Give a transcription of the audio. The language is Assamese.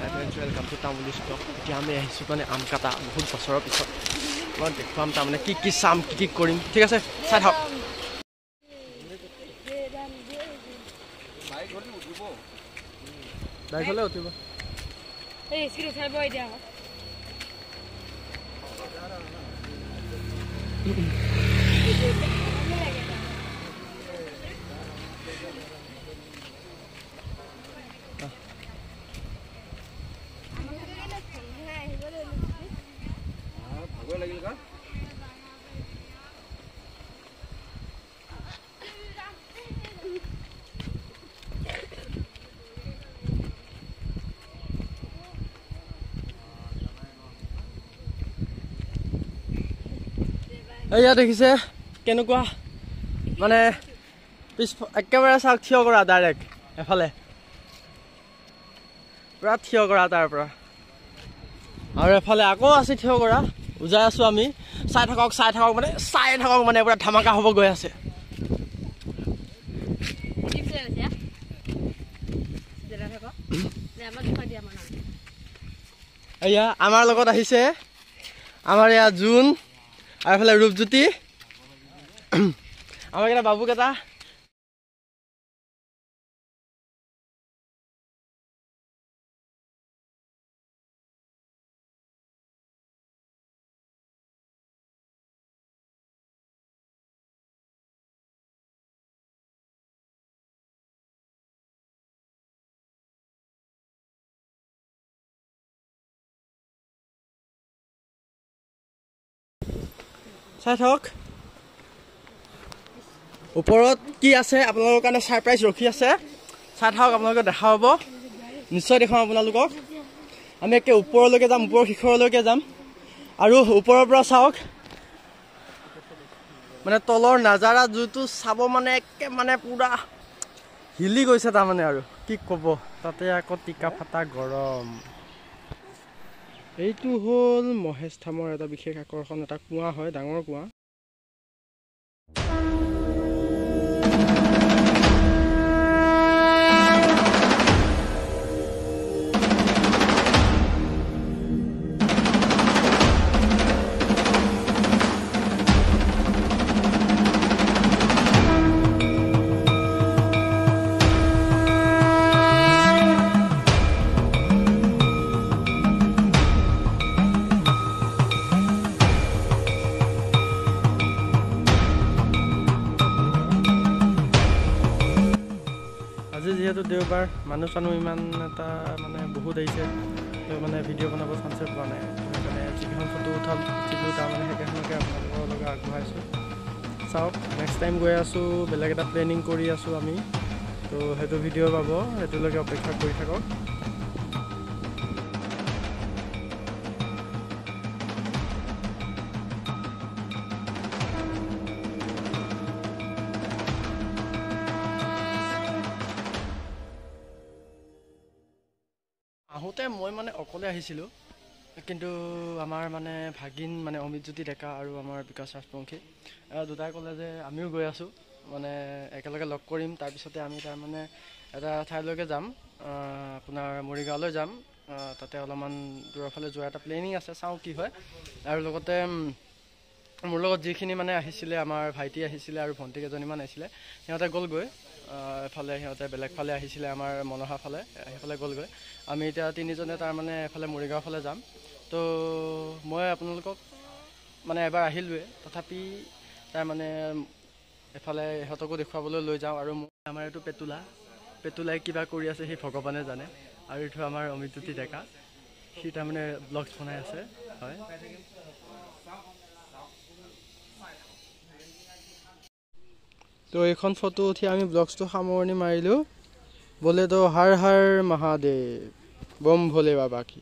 high friends welcome to Tamuli stock এতিয়া আমি আহিছোঁ মানে আম কাটা বহুত বছৰৰ পিছত মই দেখুৱাম তাৰমানে কি চাম কি কৰিম ঠিক আছে চাই থাকক বাইক হ'লে উঠিব এই স্ক্ৰিন উঠাই বৈ দিয়া এয়া দেখিছে কেনেকুৱা মানে একেবাৰে চাওক থিয় কৰা ডাইৰেক্ট এফালে পুৰা থিয় কৰা তাৰ পৰা আৰু এফালে আকৌ আছে থিয় কৰা উজাই আছো আমি চাই থাকক মানে পুৰা ধামাকা হ'ব গৈ আছে এয়া আমাৰ লগত আহিছে আমাৰ এয়া জুন আৰু এফালে ৰূপজ্যোতি আমাৰ কেইটা বাবু কেইটা চাই থাকক ওপৰত কি আছে আপোনালোকৰ কাৰণে ছাৰপ্ৰাইজ ৰখি আছে চাই থাকক আপোনালোকে দেখা পাব নিশ্চয় দেখাম আপোনালোকক আমি একে ওপৰলৈকে যাম ওপৰৰ শিখৰলৈকে যাম আৰু ওপৰৰ পৰা চাওক মানে তলৰ নাজাৰা যোনটো চাব মানে একে মানে পুৰা হিলি গৈছে তাৰমানে আৰু কি ক'ব তাতে আকৌ টিকা ফাটা গৰম এইটো হ'ল মহেশ ধামৰ এটা বিশেষ আকৰ্ষণ এটা কুঁৱা হয় ডাঙৰ কুঁৱা যিহেতু দেওবাৰ মানুহ ইমান এটা মানে বহুত আহিছে মানে ভিডিঅ' বনাব চান্সে পোৱা নাই সেইকাৰণে যিকেইখন ফটো উঠিলোঁ তাৰমানে সেইকেইখনকে আপোনালোকৰ লগত আগবঢ়াইছোঁ চাওক নেক্সট টাইম গৈ আছোঁ বেলেগ এটা প্লেনিং কৰি আছোঁ আমি তো সেইটো ভিডিঅ' পাব সেইটোলৈকে অপেক্ষা কৰি থাকক আহোঁতে মই মানে অকলে আহিছিলোঁ কিন্তু আমাৰ মানে ভাগিন মানে অমিতজ্যোতি ডেকা আৰু আমাৰ বিকাশ ৰাজবংশী দুটাই ক'লে যে আমিও গৈ আছোঁ মানে একেলগে লগ কৰিম তাৰপিছতে আমি তাৰমানে এটা ঠাইলৈকে যাম আপোনাৰ মৰিগাঁৱলৈ যাম তাতে অলপমান দূৰৰ ফালে যোৱা এটা প্লেনিং আছে চাওঁ কি হয় আৰু লগতে মোৰ লগত যিখিনি মানে আহিছিলে আমাৰ ভাইটি আহিছিলে আৰু ভণ্টি কেইজনীমান আহিছিলে সিহঁতে গ'লগৈ এফালে সিহঁতে বেলেগ ফালে আহিছিলে আমাৰ মনসা ফালে সেইফালে গ'লগৈ আমি এতিয়া তিনিজনে তাৰমানে এফালে মৰিগাঁও ফালে যাম তো মই আপোনালোকক মানে এবাৰ আহিলোৱে তথাপি তাৰমানে এফালে ইহঁতকো দেখুৱাবলৈ লৈ যাওঁ আৰু আমাৰ এইটো পেতুলাই কিবা কৰি আছে সেই ভগৱানে জানে আৰু এইটো আমাৰ অমিতজ্যোতি ডেকা সি তাৰমানে ব্লগছ বনাই আছে হয় তো এইখন ফটো উঠি আমি ব্লগছটো সামৰণি মাৰিলোঁ বোলে তো হৰ হৰ মহাদেৱ বম ভোলে বাবা কি